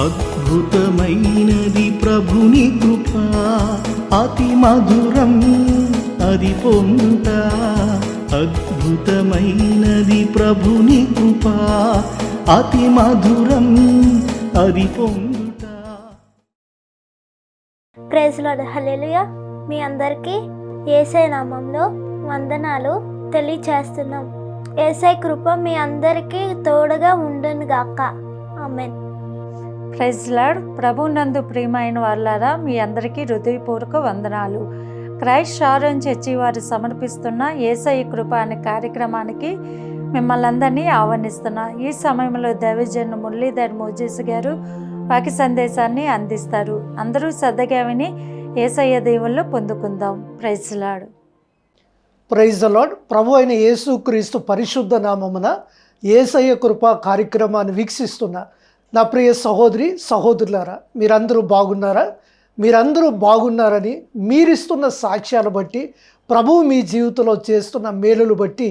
అద్భుతమైనది ప్రభుని కృప, అతి మధురం అది పొందుట. అద్భుతమైనది ప్రభుని కృప, అతి మధురం అది పొందుట. ప్రైజ్ లార్డ్, హల్లెలూయా. మీ అందరికీ యేసయ్య నామంలో వందనాలు తెలియచేస్తున్నాం. యేసయ్య కృప మీ అందరికీ తోడుగా ఉండును గాక. ఆమేన్. Praise Lord. ప్రభునందు ప్రియమైన వాళ్ళారా, మీ అందరికీ హృదయపూర్వక వందనాలు. క్రైస్ట్ షారోన్ చర్చి వారు సమర్పిస్తున్న యేసయ్య కృప అనే కార్యక్రమానికి మిమ్మల్ని అందరినీ ఆహ్వానిస్తున్నా. ఈ సమయంలో దైవజనులు మురళీధర్ మోజేస్ గారు వాక్య సందేశాన్ని అందిస్తారు. అందరూ శ్రద్ధగా విని యేసయ్య దేవుళ్ళు పొందుకుందాం. Praise Lord. Praise the Lord. ప్రభు అయిన యేసుక్రీస్తు పరిశుద్ధ నామమున యేసయ్య కృప కార్యక్రమాన్ని వీక్షిస్తున్న నా ప్రియ సహోదరి సహోదరులారా, మీరందరూ బాగున్నారా? మీరందరూ బాగున్నారని మీరిస్తున్న సాక్ష్యాలు బట్టి, ప్రభువు మీ జీవితంలో చేస్తున్న మేలులు బట్టి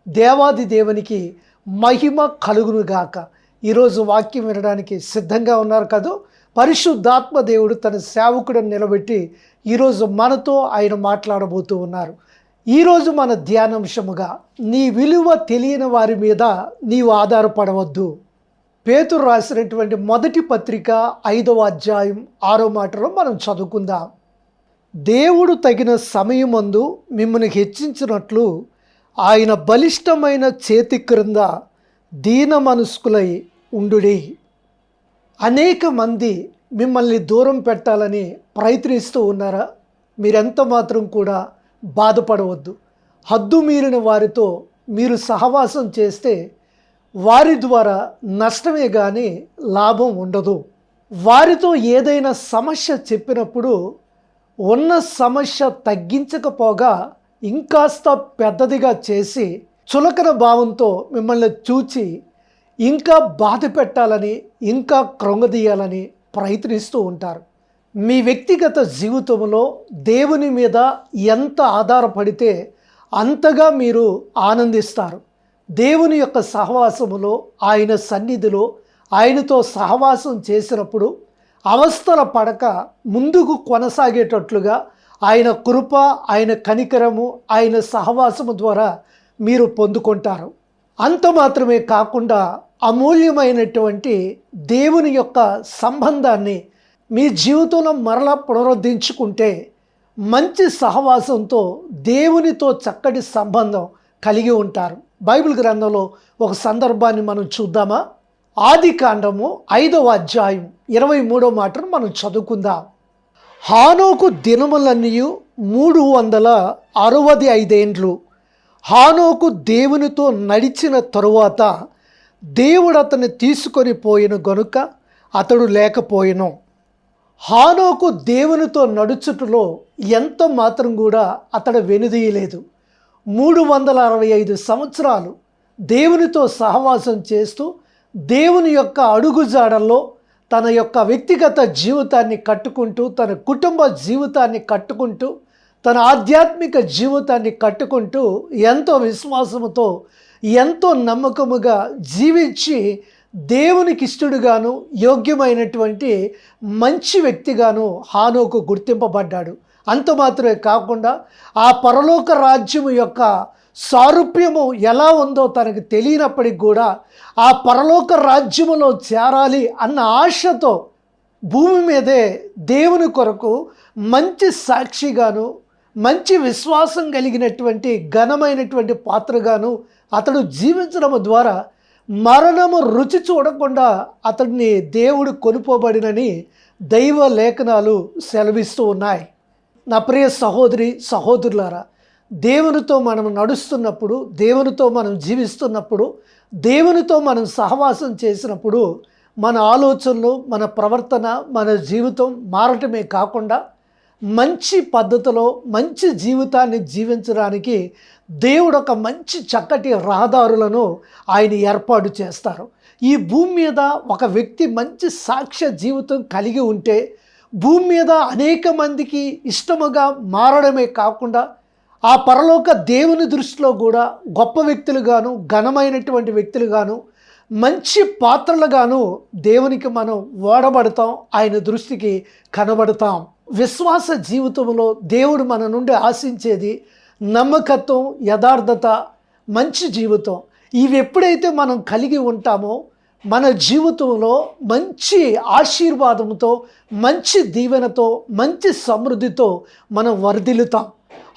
దేవాది దేవునికి మహిమ కలుగునుగాక. ఈరోజు వాక్యం వినడానికి సిద్ధంగా ఉన్నారు కదా? పరిశుద్ధాత్మ దేవుడు తన సేవకుడిని నిలబెట్టి ఈరోజు మనతో ఆయన మాట్లాడబోతూ ఉన్నారు. ఈరోజు మన ధ్యానాంశముగా, నీ విలువ తెలియని వారి మీద నీవు ఆధారపడవద్దు. పేతురు రాసినటువంటి మొదటి పత్రిక 5వ అధ్యాయం 6వ మాటలో మనం చదువుకుందాం. దేవుడు తగిన సమయమందు మిమ్మల్ని హెచ్చించినట్లు ఆయన బలిష్టమైన చేతి క్రింద దీన మనస్కులై ఉండుడి. అనేక మంది మిమ్మల్ని దూరం పెట్టాలని ప్రయత్నిస్తూ ఉన్నారా? మీరెంత మాత్రం కూడా బాధపడవద్దు. హద్దు మీరిన వారితో మీరు సహవాసం చేస్తే వారి ద్వారా నష్టమే కానీ లాభం ఉండదు. వారితో ఏదైనా సమస్య చెప్పినప్పుడు ఉన్న సమస్య తగ్గించకపోగా ఇంకాస్త పెద్దదిగా చేసి చులకన భావంతో మిమ్మల్ని చూచి ఇంకా బాధ పెట్టాలని, ఇంకా కృంగదీయాలని ప్రయత్నిస్తూ ఉంటారు. మీ వ్యక్తిగత జీవితంలో దేవుని మీద ఎంత ఆధారపడితే అంతగా మీరు ఆనందిస్తారు. దేవుని యొక్క సహవాసములో, ఆయన సన్నిధిలో ఆయనతో సహవాసం చేసినప్పుడు అవస్థల పడక ముందుకు కొనసాగేటట్లుగా ఆయన కృప, ఆయన కనికరము, ఆయన సహవాసము ద్వారా మీరు పొందుకుంటారు. అంత మాత్రమే కాకుండా అమూల్యమైనటువంటి దేవుని యొక్క సంబంధాన్ని మీ జీవితంలో మరలా పునరుద్ధరించుకుంటే మంచి సహవాసంతో దేవునితో చక్కటి సంబంధం కలిగి ఉంటారు. బైబిల్ గ్రంథంలో ఒక సందర్భాన్ని మనం చూద్దామా? ఆదికాండము 5వ అధ్యాయం 23వ మాటను మనం చదువుకుందాం. హానోకు దినములన్నీ 365 ఏండ్లు. హానోకు దేవునితో నడిచిన తరువాత దేవుడు అతన్ని తీసుకొని పోయిన గనుక అతడు లేకపోయెను. హానోకు దేవునితో నడుచుటలో ఎంత మాత్రం కూడా అతడు వెనుదీయలేదు. 365 సంవత్సరాలు దేవునితో సహవాసం చేస్తూ దేవుని యొక్క అడుగుజాడల్లో తన యొక్క వ్యక్తిగత జీవితాన్ని కట్టుకుంటూ, తన కుటుంబ జీవితాన్ని కట్టుకుంటూ, తన ఆధ్యాత్మిక జీవితాన్ని కట్టుకుంటూ ఎంతో విశ్వాసముతో, ఎంతో నమ్మకముగా జీవించి దేవునికి ఇష్టడుగాను, యోగ్యమైనటువంటి మంచి వ్యక్తిగాను హానోకు గుర్తింపబడ్డాడు. అంత మాత్రమే కాకుండా ఆ పరలోక రాజ్యము యొక్క సారూప్యము ఎలా ఉందో తనకు తెలియనప్పటికి కూడా ఆ పరలోక రాజ్యములో చేరాలి అన్న ఆశతో భూమి మీదే దేవుని కొరకు మంచి సాక్షిగాను, మంచి విశ్వాసం కలిగినటువంటి ఘనమైనటువంటి పాత్రగాను అతడు జీవించడం ద్వారా మరణము రుచి చూడకుండా అతడిని దేవుడు కొనుపోబడినని దైవ లేఖనాలు సెలవిస్తూ ఉన్నాయి. నా ప్రియ సహోదరి సహోదరులారా, దేవునితో మనం నడుస్తున్నప్పుడు, దేవునితో మనం జీవిస్తున్నప్పుడు, దేవునితో మనం సహవాసం చేసినప్పుడు మన ఆలోచనలు, మన ప్రవర్తన, మన జీవితం మారటమే కాకుండా మంచి పద్ధతిలో మంచి జీవితాన్ని జీవించడానికి దేవుడు ఒక మంచి చక్కటి రహదారులను ఆయన ఏర్పాటు చేస్తారు. ఈ భూమి మీద ఒక వ్యక్తి మంచి సాక్ష్య జీవితం కలిగి ఉంటే భూమి మీద అనేక మందికి ఇష్టముగా మారడమే కాకుండా ఆ పరలోక దేవుని దృష్టిలో కూడా గొప్ప వ్యక్తులుగాను, ఘనమైనటువంటి వ్యక్తులుగాను, మంచి పాత్రలుగాను దేవునికి మనం వాడబడతాం, ఆయన దృష్టికి కనబడతాం. విశ్వాస జీవితంలో దేవుడు మన నుండి ఆశించేది నమ్మకత్వం, యథార్థత, మంచి జీవితం. ఇవి ఎప్పుడైతే మనం కలిగి ఉంటామో మన జీవితంలో మంచి ఆశీర్వాదంతో, మంచి దీవెనతో, మంచి సమృద్ధితో మనం వర్ధిల్లుతాం.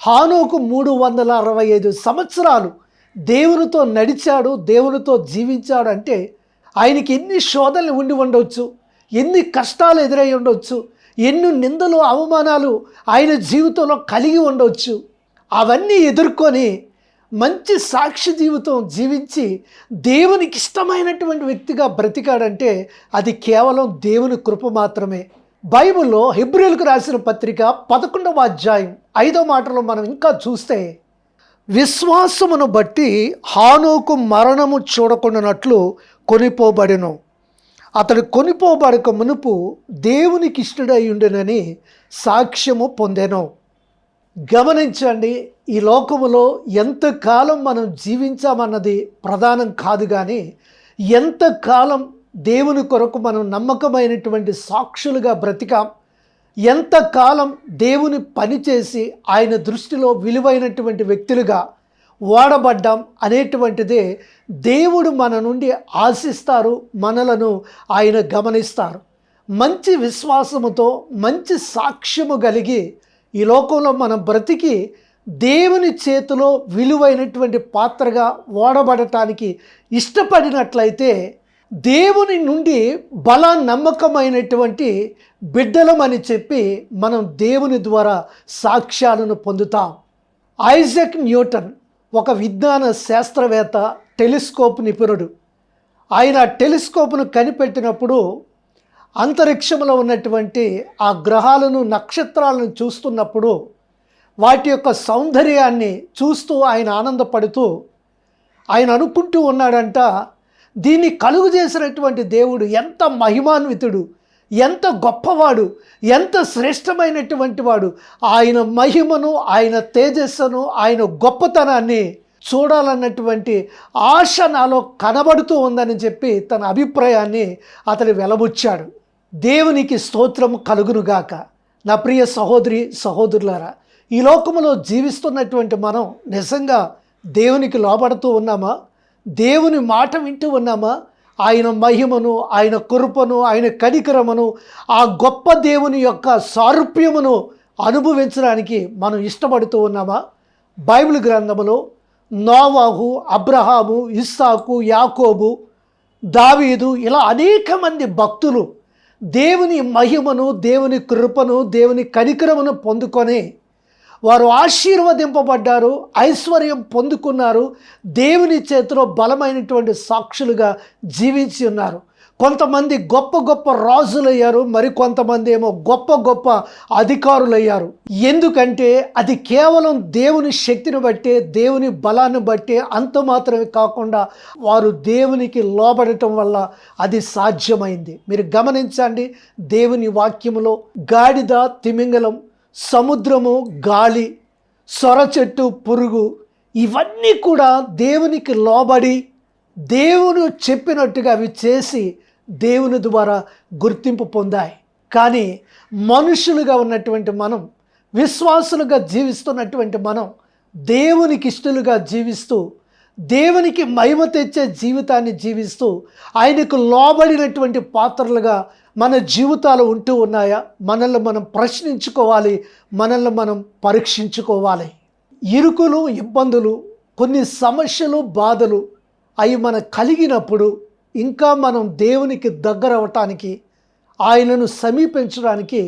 హానోకు 365 సంవత్సరాలు దేవునితో నడిచాడు, దేవునితో జీవించాడు. అంటే ఆయనకి ఎన్ని శోధనలు ఉండి ఉండవచ్చు, ఎన్ని కష్టాలు ఎదురై ఉండవచ్చు, ఎన్ని నిందలు అవమానాలు ఆయన జీవితంలో కలిగి ఉండవచ్చు. అవన్నీ ఎదుర్కొని మంచి సాక్షి జీవితం జీవించి దేవునికి ఇష్టమైనటువంటి వ్యక్తిగా బ్రతికాడంటే అది కేవలం దేవుని కృప మాత్రమే. బైబిల్లో హెబ్రీయులకు రాసిన పత్రిక 11వ అధ్యాయం 5వ మాటలో మనం ఇంకా చూస్తే, విశ్వాసమును బట్టి హానోకు మరణము చూడకుండానట్లు కొనిపోబడెను. అతడు కొనిపోబడక మునుపు దేవునికి ఇష్టడై ఉండెనని సాక్ష్యము పొందెను. గమనించండి, ఈ లోకములో ఎంతకాలం మనం జీవించామన్నది ప్రధానం కాదు, కానీ ఎంతకాలం దేవుని కొరకు మనం నమ్మకమైనటువంటి సాక్షులుగా బ్రతికాం, ఎంతకాలం దేవుని పనిచేసి ఆయన దృష్టిలో విలువైనటువంటి వ్యక్తులుగా వాడబడ్డాం అనేటువంటిదే దేవుడు మన నుండి ఆశిస్తారు, మనలను ఆయన గమనిస్తారు. మంచి విశ్వాసముతో, మంచి సాక్ష్యము కలిగి ఈ లోకంలో మనం బ్రతికి దేవుని చేతిలో విలువైనటువంటి పాత్రగా వాడబడటానికి ఇష్టపడినట్లయితే దేవుని నుండి నమ్మకమైనటువంటి బిడ్డలమని చెప్పి మనం దేవుని ద్వారా సాక్ష్యాలను పొందుతాం. ఐజాక్ న్యూటన్ ఒక విజ్ఞాన శాస్త్రవేత్త, టెలిస్కోప్ నిపుణుడు. ఆయన టెలిస్కోప్ను కనిపెట్టినప్పుడు అంతరిక్షంలో ఉన్నటువంటి ఆ గ్రహాలను, నక్షత్రాలను చూస్తున్నప్పుడు వాటి యొక్క సౌందర్యాన్ని చూస్తూ ఆయన ఆనందపడుతూ ఆయన అనుకుంటూ ఉన్నాడంట, దీన్ని కలుగు చేసినటువంటి దేవుడు ఎంత మహిమాన్వితుడు, ఎంత గొప్పవాడు, ఎంత శ్రేష్టమైనటువంటి వాడు. ఆయన మహిమను, ఆయన తేజస్సును, ఆయన గొప్పతనాన్ని చూడాలన్నటువంటి ఆశ నాలో కనబడుతూ ఉందని చెప్పి తన అభిప్రాయాన్ని అతడు వెలబుచ్చాడు. దేవునికి స్తోత్రం కలుగునుగాక. నా ప్రియ సహోదరి సహోదరులారా, ఈ లోకములో జీవిస్తున్నటువంటి మనం నిజంగా దేవునికి లోబడుతూ ఉన్నామా? దేవుని మాట వింటూ ఉన్నామా? ఆయన మహిమను, ఆయన కృపను, ఆయన కనికరమును, ఆ గొప్ప దేవుని యొక్క సారూప్యమును అనుభవించడానికి మనం ఇష్టపడుతూ ఉన్నామా? బైబిల్ గ్రంథములో నోవాహు, అబ్రహాము, ఇస్సాకు, యాకోబు, దావీదు ఇలా అనేక మంది భక్తులు దేవుని మహిమను, దేవుని కృపను, దేవుని కనికరమును పొందుకొని వారు ఆశీర్వదింపబడ్డారు, ఐశ్వర్యం పొందుకున్నారు, దేవుని చేతిలో బలమైనటువంటి సాక్షులుగా జీవించి ఉన్నారు. కొంతమంది గొప్ప గొప్ప రాజులయ్యారు, మరి కొంతమంది ఏమో గొప్ప గొప్ప అధికారులయ్యారు. ఎందుకంటే అది కేవలం దేవుని శక్తిని బట్టే, దేవుని బలాన్ని బట్టే, అంత మాత్రమే కాకుండా వారు దేవునికి లోబడటం వల్ల అది సాధ్యమైంది. మీరు గమనించండి, దేవుని వాక్యములో గాడిద, తిమింగలం, సముద్రము, గాలి, సొర చెట్టు, పురుగు ఇవన్నీ కూడా దేవునికి లోబడి దేవుడు చెప్పినట్టుగా అవి చేసి దేవుని ద్వారా గుర్తింపు పొందాయి. కానీ మనుషులుగా ఉన్నటువంటి మనం, విశ్వాసులుగా జీవిస్తున్నటువంటి మనం దేవునికి ఇష్టలుగా జీవిస్తూ, దేవునికి మహిమ తెచ్చే జీవితాన్ని జీవిస్తూ, ఆయనకు లోబడినటువంటి పాత్రలుగా మన జీవితాలు ఉంటూ ఉన్నాయా? మనల్ని మనం ప్రశ్నించుకోవాలి, మనల్ని మనం పరీక్షించుకోవాలి. ఇరుకులు, ఇబ్బందులు, కొన్ని సమస్యలు, బాధలు అవి మనకు కలిగినప్పుడు ఇంకా మనం దేవునికి దగ్గర అవ్వటానికి, ఆయనను సమీపించడానికి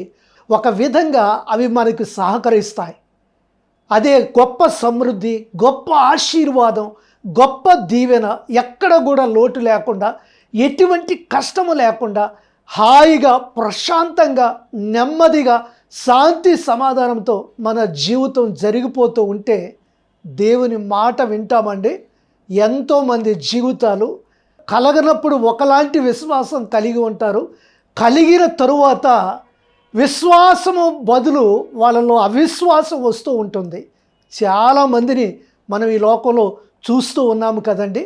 ఒక విధంగా అవి మనకు సహకరిస్తాయి. అదే గొప్ప సమృద్ధి, గొప్ప ఆశీర్వాదం, గొప్ప దీవెన, ఎక్కడ కూడా లోటు లేకుండా, ఎటువంటి కష్టము లేకుండా, హాయిగా, ప్రశాంతంగా, నెమ్మదిగా, శాంతి సమాధానంతో మన జీవితం జరిగిపోతూ ఉంటే దేవుని మాట వింటామండి. ఎంతోమంది జీవితాలు కలగనప్పుడు ఒకలాంటి విశ్వాసం కలిగి ఉంటారు, కలిగిన తరువాత విశ్వాసము బదులు వాళ్ళలో అవిశ్వాసం వస్తూ ఉంటుంది. చాలామందిని మనం ఈ లోకంలో చూస్తూ ఉన్నాము కదండి.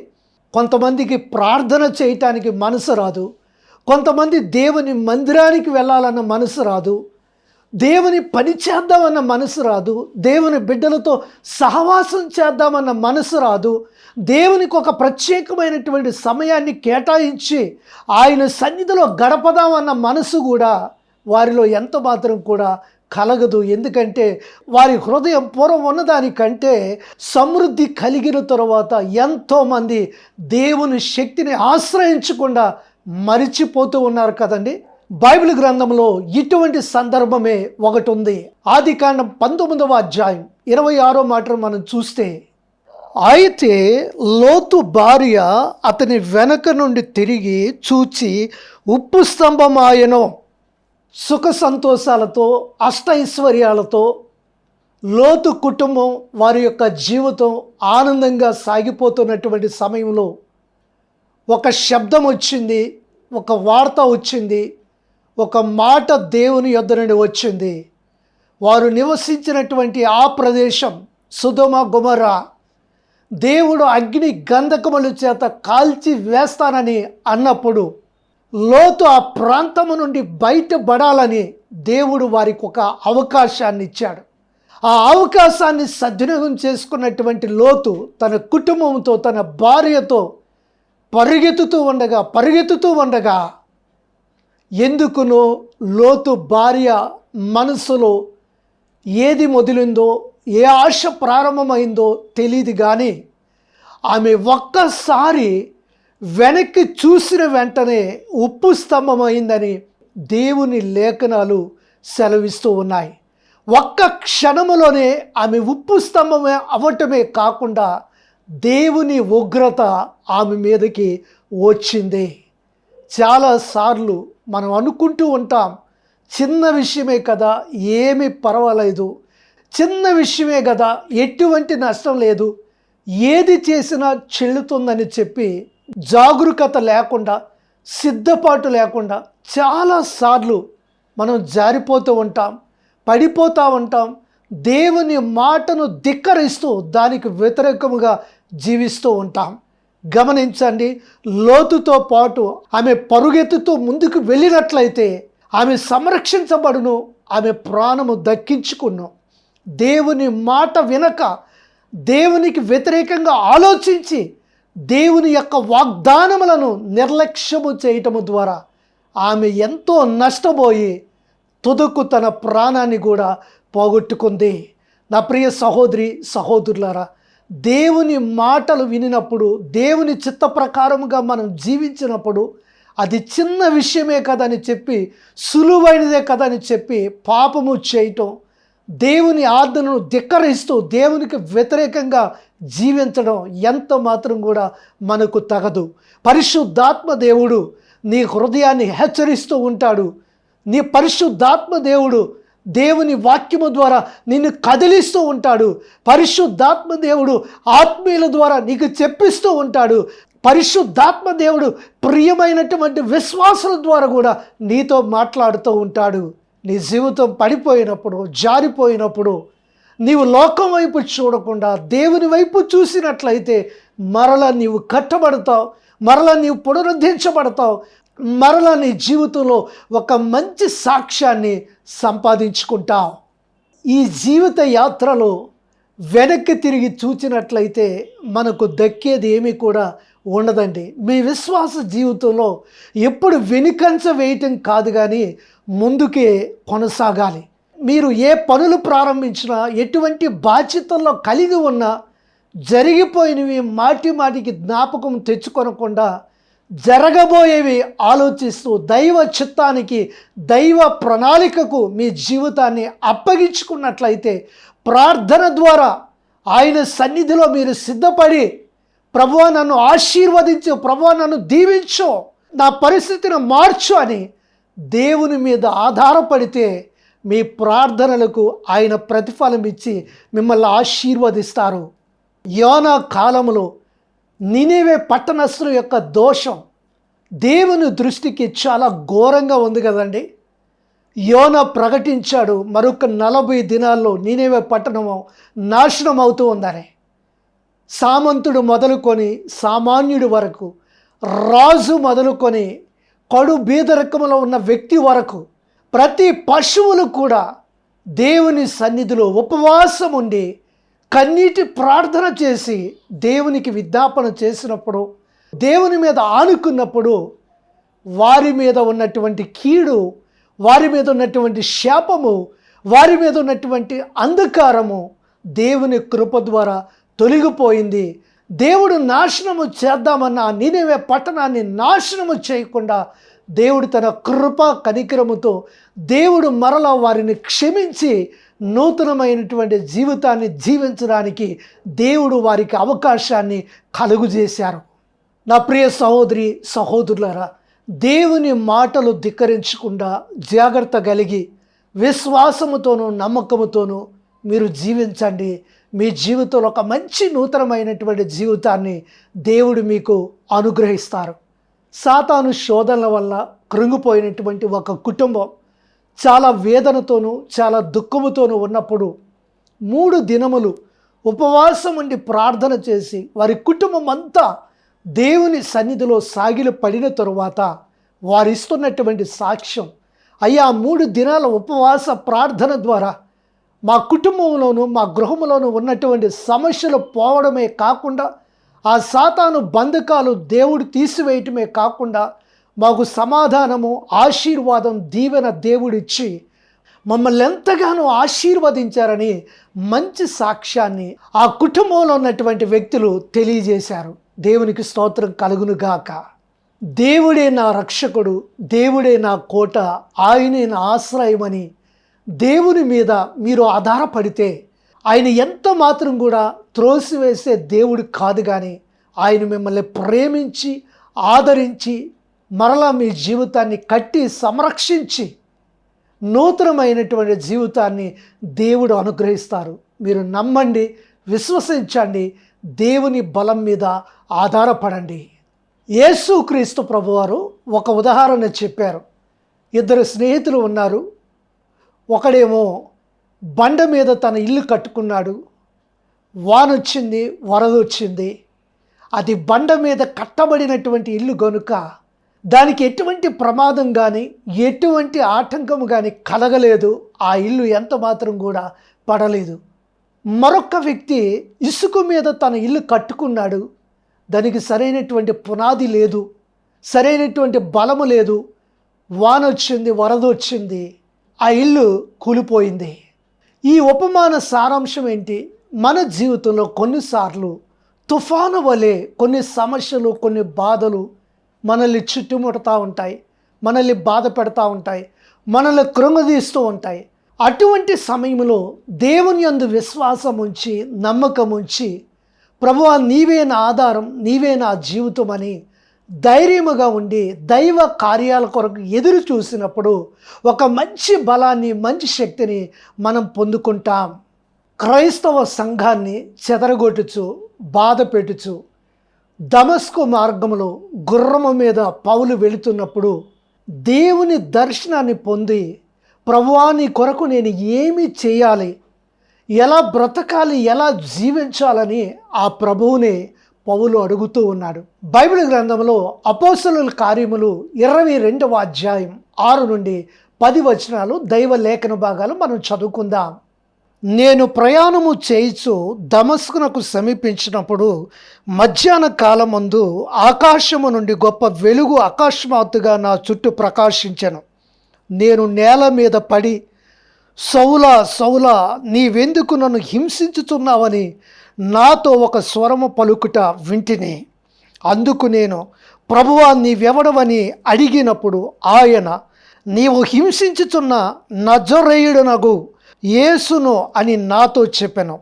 కొంతమందికి ప్రార్థన చేయటానికి మనసు రాదు, కొంతమంది దేవుని మందిరానికి వెళ్ళాలన్న మనసు రాదు, దేవుని పని చేద్దామన్న మనసు రాదు, దేవుని బిడ్డలతో సహవాసం చేద్దామన్న మనసు రాదు, దేవునికి ఒక ప్రత్యేకమైనటువంటి సమయాన్ని కేటాయించి ఆయన సన్నిధిలో గడపదామన్న మనసు కూడా వారిలో ఎంత మాత్రం కూడా కలగదు. ఎందుకంటే వారి హృదయం పూర్వం ఉన్నదానికంటే సమృద్ధి కలిగిన తరువాత ఎంతోమంది దేవుని శక్తిని ఆశ్రయించకుండా మరిచిపోతూ ఉన్నారు కదండి. బైబిల్ గ్రంథంలో ఇటువంటి సందర్భమే ఒకటి ఉంది. ఆదికాండం 19వ అధ్యాయం 26వ మాట మనం చూస్తే, అయితే లోతు భార్య అతని వెనక నుండి తిరిగి చూచి ఉప్పు స్తంభమాయెను. సుఖ సంతోషాలతో అష్టైశ్వర్యాలతో లోతు కుటుంబం వారి యొక్క జీవితం ఆనందంగా సాగిపోతున్నటువంటి సమయంలో ఒక శబ్దం వచ్చింది, ఒక వార్త వచ్చింది, ఒక మాట దేవుని యొద్ద నుండి వచ్చింది. వారు నివసించినటువంటి ఆ ప్రదేశం సొదొమ గొమొర్రా దేవుడు అగ్ని గంధకముల చేత కాల్చి వేస్తానని అన్నప్పుడు లోతు ఆ ప్రాంతము నుండి బయటపడాలని దేవుడు వారికి ఒక అవకాశాన్ని ఇచ్చాడు. ఆ అవకాశాన్ని సద్వినియోగం చేసుకున్నటువంటి లోతు తన కుటుంబంతో తన భార్యతో పరిగెత్తుతూ ఉండగా ఎందుకునో లోతు భార్య మనసులో ఏది మొదలిందో, ఏ ఆశ ప్రారంభమైందో తెలియదు, కానీ ఆమె ఒక్కసారి వెనక్కి చూసిన వెంటనే ఉప్పు స్తంభమైందని దేవుని లేఖనాలు సెలవిస్తూ ఉన్నాయి. ఒక్క క్షణములోనే ఆమె ఉప్పు స్తంభమే అవ్వటమే కాకుండా దేవుని ఉగ్రత ఆమె మీదకి వచ్చింది. చాలాసార్లు మనం అనుకుంటూ ఉంటాం, చిన్న విషయమే కదా, ఏమీ పర్వాలేదు, చిన్న విషయమే కదా, ఎటువంటి నష్టం లేదు, ఏది చేసినా చెల్లుతుందని చెప్పి జాగరూకత లేకుండా, సిద్ధపాటు లేకుండా చాలాసార్లు మనం జారిపోతూ ఉంటాం, పడిపోతూ ఉంటాం. దేవుని మాటను ధిక్కరిస్తూ దానికి వ్యతిరేకముగా జీవిస్తూ ఉంటాం. గమనించండి, లోతుతో పాటు ఆమె పరుగెత్తుతూ ముందుకు వెళ్ళినట్లయితే ఆమె సంరక్షించబడును, ఆమె ప్రాణము దక్కించుకును. దేవుని మాట వినక, దేవునికి వ్యతిరేకంగా ఆలోచించి, దేవుని యొక్క వాగ్దానములను నిర్లక్ష్యము చేయటము ద్వారా ఆమె ఎంతో నష్టపోయి తుదకు తన ప్రాణాన్ని కూడా పోగొట్టుకుంది. నా ప్రియ సహోదరి సహోదరులారా, దేవుని మాటలు వినినప్పుడు, దేవుని చిత్త ప్రకారముగా మనం జీవించినప్పుడు అది చిన్న విషయమే కదని చెప్పి, సులువైనదే కదని చెప్పి పాపము చేయటం, దేవుని ఆజ్ఞను ధిక్కరిస్తూ దేవునికి వ్యతిరేకంగా జీవించడం ఎంత మాత్రం కూడా మనకు తగదు. పరిశుద్ధాత్మ దేవుడు నీ హృదయాన్ని హెచ్చరిస్తూ ఉంటాడు. నీ పరిశుద్ధాత్మ దేవుడు దేవుని వాక్యము ద్వారా నిన్ను కదిలిస్తూ ఉంటాడు. పరిశుద్ధాత్మ దేవుడు ఆత్మీయుల ద్వారా నీకు చెప్పిస్తూ ఉంటాడు. పరిశుద్ధాత్మ దేవుడు ప్రియమైనటువంటి విశ్వాసుల ద్వారా కూడా నీతో మాట్లాడుతూ ఉంటాడు. నీ జీవితం పడిపోయినప్పుడు, జారిపోయినప్పుడు నీవు లోకం వైపు చూడకుండా దేవుని వైపు చూసినట్లయితే మరలా నీవు కట్టబడతావు, మరలా నీవు పునరుద్ధరించబడతావు, మరలా నీ జీవితంలో ఒక మంచి సాక్ష్యాన్ని సంపాదించుకుంటావు. ఈ జీవిత యాత్రలో వెనక్కి తిరిగి చూచినట్లయితే మనకు దక్కేది ఏమీ కూడా ఉండదండి. మీ విశ్వాస జీవితంలో ఎప్పుడు వెనుకంచ వేయటం కాదు, కానీ ముందుకే కొనసాగాలి. మీరు ఏ పనులు ప్రారంభించినా, ఎటువంటి బాధ్యతల్లో కలిగి ఉన్నా, జరిగిపోయినవి మాటికి జ్ఞాపకం తెచ్చుకొనకుండా జరగబోయేవి ఆలోచిస్తూ దైవ చిత్తానికి, దైవ ప్రణాళికకు మీ జీవితాన్ని అప్పగించుకున్నట్లయితే, ప్రార్థన ద్వారా ఆయన సన్నిధిలో మీరు సిద్ధపడి, ప్రభువా నన్ను ఆశీర్వదించు, ప్రభువా నన్ను దీవించు, నా పరిస్థితిని మార్చు అని దేవుని మీద ఆధారపడితే మీ ప్రార్థనలకు ఆయన ప్రతిఫలం ఇచ్చి మిమ్మల్ని ఆశీర్వదిస్తారు. యోనా కాలంలో నినివే పట్టణస్థుల యొక్క దోషం దేవుని దృష్టికి చాలా ఘోరంగా ఉంది కదండి. యోనా ప్రకటించాడు, మరొక 40 దినాల్లో నినివే పట్టణము నాశనం అవుతూ ఉందని. సామంతుడు మొదలుకొని సామాన్యుడి వరకు, రాజు మొదలుకొని కడు బీదరికములో ఉన్న వ్యక్తి వరకు, ప్రతి పశువులు కూడా దేవుని సన్నిధిలో ఉపవాసం ఉండి కన్నీటి ప్రార్థన చేసి దేవునికి విజ్ఞాపన చేసినప్పుడు, దేవుని మీద ఆనుకున్నప్పుడు వారి మీద ఉన్నటువంటి కీడు, వారి మీద ఉన్నటువంటి శాపము, వారి మీద ఉన్నటువంటి అంధకారము దేవుని కృప ద్వారా తొలగిపోయింది. దేవుడు నాశనము చేద్దామన్న ఆ నీనెవే పట్టణాన్ని నాశనము చేయకుండా దేవుడు తన కృప కనికరముతో దేవుడు మరలా వారిని క్షమించి నూతనమైనటువంటి జీవితాన్ని జీవించడానికి దేవుడు వారికి అవకాశాన్ని కలుగజేశారు. నా ప్రియ సహోదరి సహోదరులారా, దేవుని మాటలు ధిక్కరించకుండా జాగ్రత్త కలిగి విశ్వాసముతోనూ నమ్మకముతోనూ మీరు జీవించండి. మీ జీవితంలో ఒక మంచి నూతనమైనటువంటి జీవితాన్ని దేవుడు మీకు అనుగ్రహిస్తారు. సాతాను శోధనల వల్ల కృంగిపోయినటువంటి ఒక కుటుంబం చాలా వేదనతోనూ చాలా దుఃఖముతోనూ ఉన్నప్పుడు 3 దినములు ఉపవాసం ఉండి ప్రార్థన చేసి వారి కుటుంబం అంతా దేవుని సన్నిధిలో సాగిలు పడిన తరువాత వారిస్తున్నటువంటి సాక్ష్యం, అయ్యా 3 దినాల ఉపవాస ప్రార్థన ద్వారా మా కుటుంబంలోనూ మా గృహంలోనూ ఉన్నటువంటి సమస్యలు పోవడమే కాకుండా, ఆ సాతాను బంధకాలు దేవుడు తీసివేయటమే కాకుండా, మాకు సమాధానము, ఆశీర్వాదం, దీవెన దేవుడిచ్చి మమ్మల్ని ఎంతగానో ఆశీర్వదించారని మంచి సాక్ష్యాన్ని ఆ కుటుంబంలో ఉన్నటువంటి వ్యక్తులు తెలియజేశారు. దేవునికి స్తోత్రం కలుగునుగాక. దేవుడే నా రక్షకుడు, దేవుడే నా కోట, ఆయనే నా ఆశ్రయమని దేవుని మీద మీరు ఆధారపడితే ఆయన ఎంత మాత్రం కూడా త్రోసివేసే దేవుడు కాదు. కానీ ఆయన మిమ్మల్ని ప్రేమించి ఆదరించి మరలా మీ జీవితాన్ని కట్టి సంరక్షించి నూతనమైనటువంటి జీవితాన్ని దేవుడు అనుగ్రహిస్తారు. మీరు నమ్మండి, విశ్వసించండి, దేవుని బలం మీద ఆధారపడండి. యేసుక్రీస్తు ప్రభువారు ఒక ఉదాహరణ చెప్పారు. 2 స్నేహితులు ఉన్నారు. ఒకడేమో బండ మీద తన ఇల్లు కట్టుకున్నాడు. వానొచ్చింది, వరద వచ్చింది. అది బండ మీద కట్టబడినటువంటి ఇల్లు గనుక దానికి ఎటువంటి ప్రమాదం కానీ ఎటువంటి ఆటంకం కానీ కలగలేదు. ఆ ఇల్లు ఎంత మాత్రం కూడా పడలేదు. మరొక వ్యక్తి ఇసుక మీద తన ఇల్లు కట్టుకున్నాడు. దానికి సరైనటువంటి పునాది లేదు, సరైనటువంటి బలము లేదు. వానొచ్చింది, వరద వచ్చింది, ఆ ఇల్లు కూలిపోయింది. ఈ ఉపమాన సారాంశం ఏంటి? మన జీవితంలో కొన్నిసార్లు తుఫాను వలె కొన్ని సమస్యలు, కొన్ని బాధలు మనల్ని చుట్టుముడుతూ ఉంటాయి, మనల్ని బాధ పెడతా ఉంటాయి, మనల్ని కృంగదీస్తూ ఉంటాయి. అటువంటి సమయంలో దేవుని యందు విశ్వాసం ఉంచి, నమ్మకం ఉంచి, ప్రభువా నీవే నా ఆధారం, నీవే నా జీవితం అని ధైర్యముగా ఉండి దైవ కార్యాల కొరకు ఎదురు చూసినప్పుడు ఒక మంచి బలాన్ని, మంచి శక్తిని మనం పొందుకుంటాం. క్రైస్తవ సంఘాన్ని చెదరగొట్టుచు, బాధ పెట్టుచు దమస్కు మార్గంలో గుర్రము మీద పౌలు వెళుతున్నప్పుడు దేవుని దర్శనాన్ని పొంది, ప్రభువా నీ కొరకు నేను ఏమి చేయాలి, ఎలా బ్రతకాలి, ఎలా జీవించాలని ఆ ప్రభువునే పౌలు అడుగుతూ ఉన్నాడు. బైబిల్ గ్రంథంలో అపోస్తలుల కార్యములు 22వ అధ్యాయం 6 నుండి 10 వచనాలు దైవ లేఖన భాగాలు మనం చదువుకుందాం. నేను ప్రయాణము చేయిచు దమస్కునకు సమీపించినప్పుడు మధ్యాహ్న కాలమందు ఆకాశము నుండి గొప్ప వెలుగు అకస్మాత్తుగా నా చుట్టూ ప్రకాశించెను. నేను నేల మీద పడి, సౌలా సౌలా నీవెందుకు నన్ను హింసించుతున్నావని నాతో ఒక స్వరము పలుకుట వింటిని. అందుకు నేను, ప్రభువా నీవెవడవని అడిగినప్పుడు ఆయన, నీవు హింసించుచున్న నజరేయుడనగు యేసును అని నాతో చెప్పెను.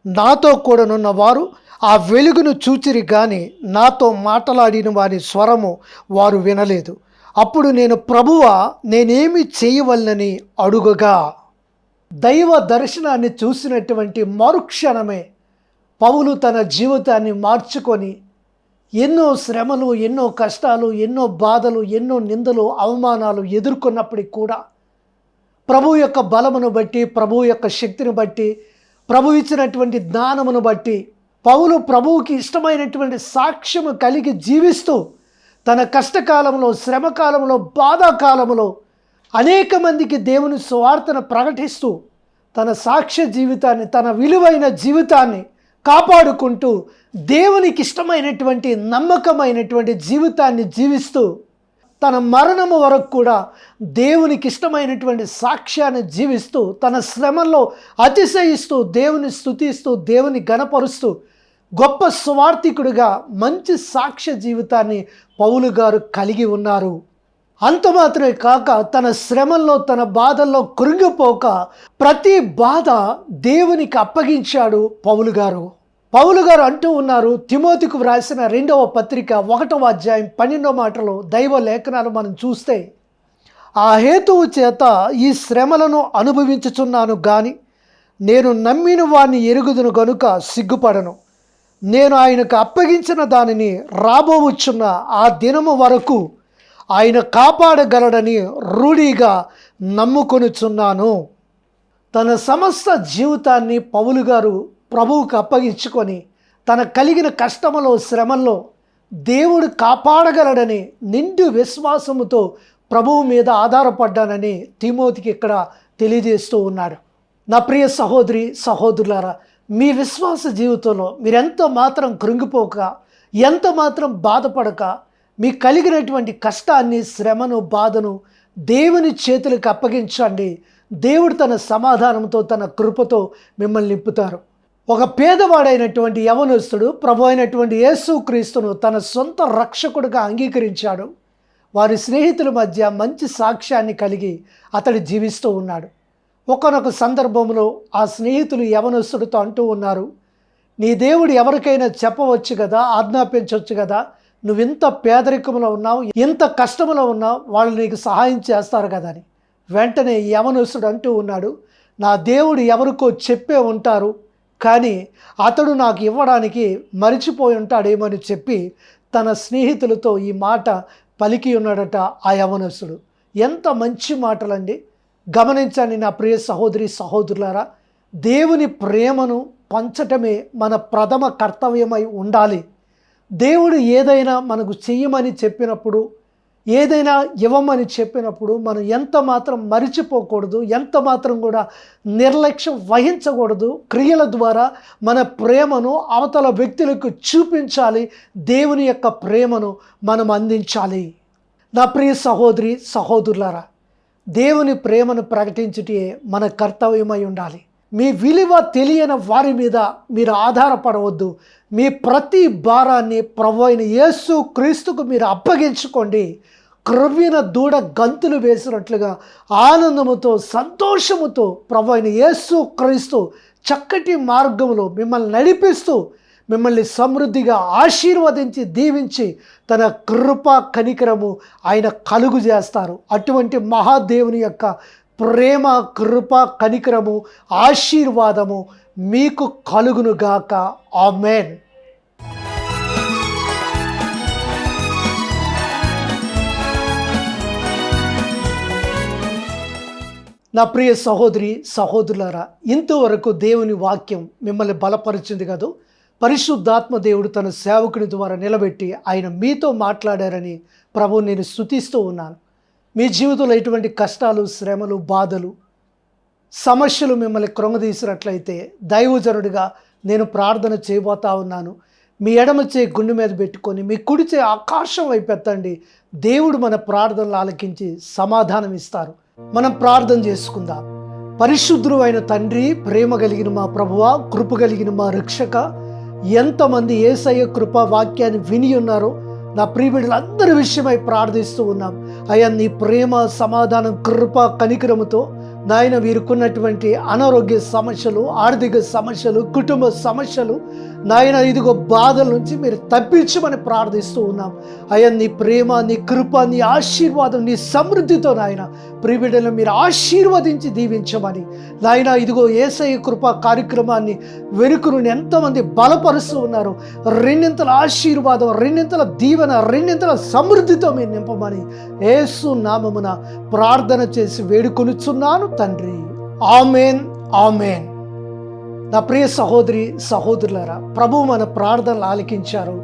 నాతో కూడానున్న వారు ఆ వెలుగును చూచిరి గాని నాతో మాట్లాడిన వారి స్వరము వారు వినలేదు. అప్పుడు నేను, ప్రభువా నేనేమి చేయవలనని అడుగగా, దైవ దర్శనాన్ని చూసినటువంటి మరుక్షణమే పౌలు తన జీవితాన్ని మార్చుకొని ఎన్నో శ్రమలు, ఎన్నో కష్టాలు, ఎన్నో బాధలు, ఎన్నో నిందలు, అవమానాలు ఎదుర్కొన్నప్పటికి కూడా ప్రభు యొక్క బలమును బట్టి, ప్రభు యొక్క శక్తిని బట్టి, ప్రభు ఇచ్చినటువంటి జ్ఞానమును బట్టి పౌలు ప్రభువుకి ఇష్టమైనటువంటి సాక్ష్యము కలిగి జీవిస్తూ తన కష్టకాలంలో, శ్రమకాలంలో, బాధాకాలంలో అనేక మందికి దేవుని సువార్తను ప్రకటిస్తూ తన సాక్ష్య జీవితాన్ని, తన విలువైన జీవితాన్ని కాపాడుకుంటూ దేవునికి ఇష్టమైనటువంటి నమ్మకమైనటువంటి జీవితాన్ని జీవిస్తూ తన మరణము వరకు కూడా దేవునికి ఇష్టమైనటువంటి సాక్ష్యాన్ని జీవిస్తూ తన శ్రమల్లో అతిశయిస్తూ దేవుని స్తుతిస్తూ దేవుని ఘనపరుస్తూ గొప్ప సువార్థికుడిగా మంచి సాక్ష్య జీవితాన్ని పౌలు గారు కలిగి ఉన్నారు. అంత మాత్రమే కాక తన శ్రమల్లో, తన బాధల్లో కృంగిపోక ప్రతి బాధ దేవునికి అప్పగించాడు పౌలు గారు. పౌలు గారు అంటూ ఉన్నారు, తిమోతికు వ్రాసిన 2వ పత్రిక 1వ అధ్యాయం 12వ మాటలో దైవ లేఖనాలు మనం చూస్తే, ఆ హేతువు చేత ఈ శ్రమలను అనుభవించుచున్నాను గాని నేను నమ్మిన వాణ్ణి ఎరుగుదును గనుక సిగ్గుపడను. నేను ఆయనకు అప్పగించిన దానిని రాబోవచ్చున్న ఆ దినము వరకు ఆయన కాపాడగలడని రూఢిగా నమ్ముకొనుచున్నాను. తన సమస్త జీవితాన్ని పౌలు గారు ప్రభువుకు అప్పగించుకొని తన కలిగిన కష్టములో, శ్రమల్లో దేవుడు కాపాడగలడని నిండు విశ్వాసముతో ప్రభువు మీద ఆధారపడ్డానని తిమోతికి ఇక్కడ తెలియజేస్తూ ఉన్నాడు. నా ప్రియ సహోదరి సహోదరులారా, మీ విశ్వాస జీవితంలో మీరెంత మాత్రం కృంగిపోక, ఎంత మాత్రం బాధపడక, మీకు కలిగినటువంటి కష్టాన్ని, శ్రమను, బాధను దేవుని చేతులకు అప్పగించండి. దేవుడు తన సమాధానంతో, తన కృపతో మిమ్మల్ని నింపుతారు. ఒక పేదవాడైనటువంటి యవనస్తుడు ప్రభు అయినటువంటి యేసుక్రీస్తును తన సొంత రక్షకుడిగా అంగీకరించాడు. వారి స్నేహితుల మధ్య మంచి సాక్ష్యాన్ని కలిగి అతడు జీవిస్తూ ఉన్నాడు. ఒకానొక సందర్భంలో ఆ స్నేహితులు యవనస్తుడితో అంటూ ఉన్నారు, నీ దేవుడు ఎవరికైనా చెప్పవచ్చు కదా, ఆజ్ఞాపించవచ్చు కదా, నువ్వింత పేదరికంలో ఉన్నావు, ఇంత కష్టంలో ఉన్నావు, వాళ్ళు నీకు సహాయం చేస్తారు కదా అని. వెంటనే యవనస్తుడు అంటూ ఉన్నాడు, నా దేవుడు ఎవరికో చెప్పే ఉంటారు, కానీ అతడు నాకు ఇవ్వడానికి మరిచిపోయి ఉంటాడేమని చెప్పి తన స్నేహితులతో ఈ మాట పలికి ఉన్నాడట ఆ యవనస్తుడు. ఎంత మంచి మాటలండి. గమనించండి నా ప్రియ సహోదరి సహోదరులారా, దేవుని ప్రేమను పంచటమే మన ప్రథమ కర్తవ్యమై ఉండాలి. దేవుడు ఏదైనా మనకు చెయ్యమని చెప్పినప్పుడు, ఏదైనా ఇవ్వమని చెప్పినప్పుడు మనం ఎంత మాత్రం మరిచిపోకూడదు, ఎంత మాత్రం కూడా నిర్లక్ష్యం వహించకూడదు. క్రియల ద్వారా మన ప్రేమను అవతల వ్యక్తులకు చూపించాలి. దేవుని యొక్క ప్రేమను మనం అందించాలి. నా ప్రియ సహోదరి సహోదరులారా, దేవుని ప్రేమను ప్రకటించుటే మన కర్తవ్యమై ఉండాలి. మీ విలువ తెలియని వారి మీద మీరు ఆధారపడవద్దు. మీ ప్రతి భారాన్ని ప్రభు అయిన యేసు క్రీస్తుకు మీరు అప్పగించుకోండి. క్రొవ్విన దూడ గంతులు వేసినట్లుగా ఆనందముతో, సంతోషముతో ప్రభు అయిన యేసు క్రీస్తు చక్కటి మార్గంలో మిమ్మల్ని నడిపిస్తూ మిమ్మల్ని సమృద్ధిగా ఆశీర్వదించి దీవించి తన కృప కనికరము ఆయన కలుగు చేస్తారు. అటువంటి మహాదేవుని యొక్క ప్రేమ, కృప, కనికరము, ఆశీర్వాదము మీకు కలుగునుగాక. ఆమేన్. నా ప్రియ సహోదరి సహోదరులారా, ఇంతవరకు దేవుని వాక్యం మిమ్మల్ని బలపరిచింది కదా. పరిశుద్ధాత్మ దేవుడు తన సేవకుని ద్వారా నిలబెట్టి ఆయన మీతో మాట్లాడారని ప్రభు నేను స్తుతిస్తూ ఉన్నాను. మీ జీవితంలో ఎటువంటి కష్టాలు, శ్రమలు, బాధలు, సమస్యలు మిమ్మల్ని కృంగదీసినట్లయితే దైవజనుడిగా నేను ప్రార్థన చేయబోతా ఉన్నాను. మీ ఎడమ చేయి గుండె మీద పెట్టుకొని మీ కుడి చేయి ఆకాశం వైపు ఎత్తండి. దేవుడు మన ప్రార్థనలు ఆలకించి సమాధానం ఇస్తారు. మనం ప్రార్థన చేసుకుందాం. పరిశుద్ధుడు అయిన తండ్రి, ప్రేమ కలిగిన మా ప్రభువా, కృప కలిగిన మా రక్షక, ఎంతమంది యేసయ్య కృప వాక్యాన్ని విని ఉన్నారో నా ప్రియబిడ్డలందరి విషయమై ప్రార్థిస్తూ ఉన్నాం. అయ్యా, నీ ప్రేమ, సమాధానం, కృప, కనికరముతో నాయన వీరుకున్నటువంటి అనారోగ్య సమస్యలు, ఆర్థిక సమస్యలు, కుటుంబ సమస్యలు నాయన ఇదిగో బాధల నుంచి మీరు తప్పించమని ప్రార్థిస్తూ ఉన్నాం. అయ్యా, నీ ప్రేమ, నీ కృప, నీ ఆశీర్వాదం, నీ సమృద్ధితో నాయన ప్రియబిడ్డలను మీరు ఆశీర్వదించి దీవించమని నాయన ఇదిగో యేసయ్య కృప కార్యక్రమాన్ని వెనుకను ఎంతమంది బలపరుస్తూ ఉన్నారు. రెండింతల ఆశీర్వాదం, రెండింతల దీవెన, రెండింతల సమృద్ధితో మీరు నింపమని యేసు నామమున ప్రార్థన చేసి వేడుకొనుచున్నాను తండ్రి. ఆమేన్, ఆమేన్. నా ప్రియ సహోదరి సహోదరులారా, ప్రభువు మన ప్రార్థనలు ఆలకించారు.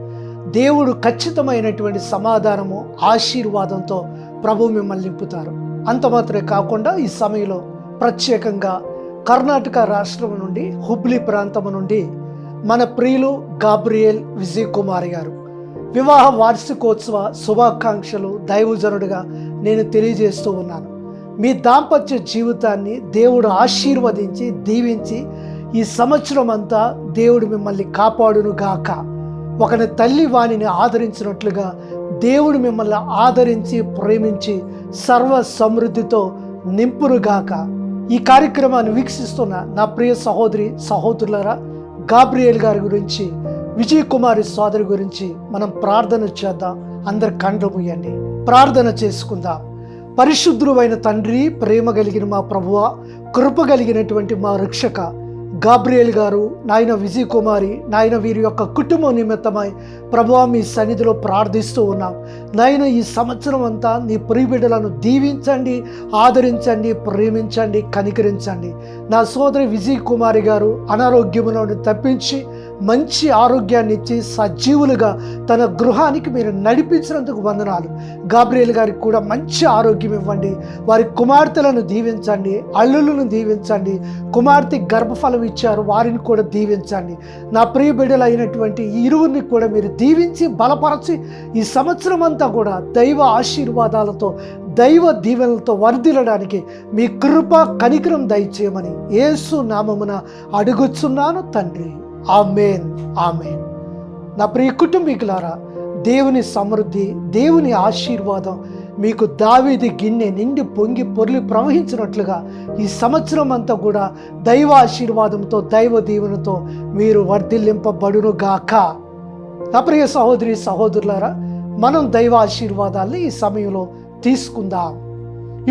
దేవుడు ఖచ్చితమైనటువంటి సమాధానము ఆశీర్వాదంతో ప్రభు మిమ్మల్ని నింపుతారు. అంత మాత్రమే కాకుండా ఈ సమయంలో ప్రత్యేకంగా కర్ణాటక రాష్ట్రం నుండి హుబ్లీ ప్రాంతం నుండి మన ప్రియులు గాబ్రియల్ విజయ్ కుమార్ గారు వివాహ వార్షికోత్సవ శుభాకాంక్షలు దైవజనుడిగా నేను తెలియజేస్తూ ఉన్నాను. మీ దాంపత్య జీవితాన్ని దేవుడు ఆశీర్వదించి దీవించి ఈ సంవత్సరం అంతా దేవుడు మిమ్మల్ని కాపాడును గాక. ఒకని తల్లి వాణిని ఆదరించినట్లుగా దేవుడు మిమ్మల్ని ఆదరించి ప్రేమించి సర్వ సమృద్ధితో నింపునుగాక. ఈ కార్యక్రమాన్ని వీక్షిస్తున్న నా ప్రియ సహోదరి సహోదరులారా, గాబ్రియల్ గారి గురించి, విజయ్ కుమారి సోదరి గురించి మనం ప్రార్థన చేద్దాం. అందరు కండ్లు మూయండి, ప్రార్థన చేసుకుందాం. పరిశుద్ధుడైన తండ్రి, ప్రేమ కలిగిన మా ప్రభువా, కృప కలిగినటువంటి మా రక్షక, గాబ్రియల్ గారు, నాయన విజయ్ కుమారి, నాయన వీరి యొక్క కుటుంబం నిమిత్తమై ప్రభువా మీ సన్నిధిలో ప్రార్థిస్తూ ఉన్నాం. నాయన ఈ సంవత్సరం అంతా నీ ప్రియబిడ్డలను దీవించండి, ఆదరించండి, ప్రేమించండి, కనికరించండి. నా సోదరి విజయ్ కుమారి గారు అనారోగ్యములను తప్పించి మంచి ఆరోగ్యాన్ని ఇచ్చి సజీవులుగా తన గృహానికి మీరు నడిపించినందుకు వందనాలు. గాబ్రియల్ గారికి కూడా మంచి ఆరోగ్యం ఇవ్వండి. వారి కుమార్తెలను దీవించండి, అల్లులను దీవించండి. కుమార్తె గర్భఫలం ఇచ్చారు, వారిని కూడా దీవించండి. నా ప్రియ బిడ్డలు అయినటువంటి ఈ ఇరువురిని కూడా మీరు దీవించి బలపరచి ఈ సంవత్సరం అంతా కూడా దైవ ఆశీర్వాదాలతో దైవ దీవెనలతో వర్ధిల్లడానికి మీ కృప కనికరం దయచేయమని యేసు నామమున అడుగుచున్నాను తండ్రి. ఆమేన్, ఆమేన్. నా ప్రియ కుటుంబీకులారా, దేవుని సమృద్ధి, దేవుని ఆశీర్వాదం మీకు దావీదు గిన్నె నిండి పొంగి పొర్లి ప్రవహించినట్లుగా ఈ సంవత్సరం అంతా కూడా దైవ ఆశీర్వాదంతో దైవ దీవెనతో మీరు వర్ధిల్లింపబడును గాక. నా ప్రియ సహోదరి సహోదరులారా, మనం దైవ ఆశీర్వాదాన్ని ఈ సమయంలో తీసుకుందాం.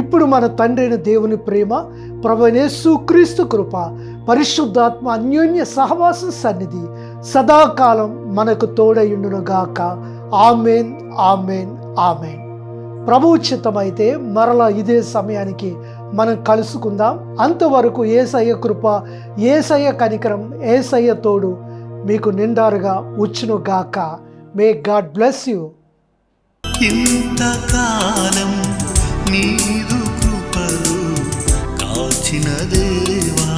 ఇప్పుడు మన తండ్రైన దేవుని ప్రేమ, ప్రభువైన యేసుక్రీస్తు కృప, పరిశుద్ధాత్మ అన్యోన్య సహవాసం సన్నిధి సదాకాలం మనకు తోడయుండును గాక. ఆమేన్, ఆమేన్, ఆమేన్. ప్రభువు చిత్తమైతే మరలా ఇదే సమయానికి మనం కలుసుకుందాం. అంతవరకు యేసయ్య కృప, యేసయ్య కనికరం, యేసయ్య తోడు మీకు నిండారుగా వచ్చును గాక. May God bless you. ఇంతకాలం నీదు కృపలు కాచిన దేవా,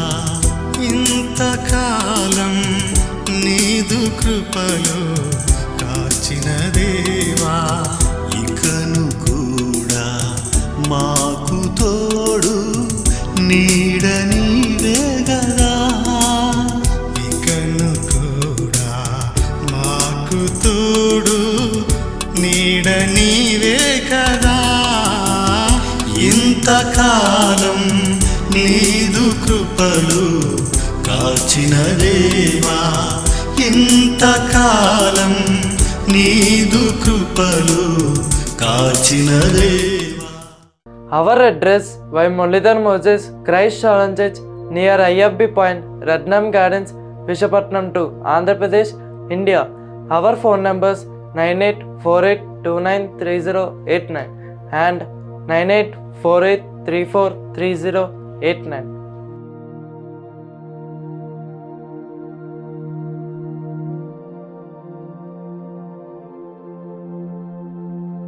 ఇంతకాలం నీదు కృపలు కాచిన దేవా, ఇకను కూడా మాకు తోడు నీడ నీవే గదా, ఇకను కూడా మాకు తోడు నీడ నీవే కదా. ఇంతకాలం నీదు కృపలు కాచిన దేవా, ఇంతకాలం నీదు కృపలు కాచిన దేవా. Our address: by Mullidhar Moses, Christ Shalom Church, near IFB Point, Ratnam Gardens, Visakhapatnam 2, Andhra Pradesh, India. Our phone numbers 9848293089 and 9848343089.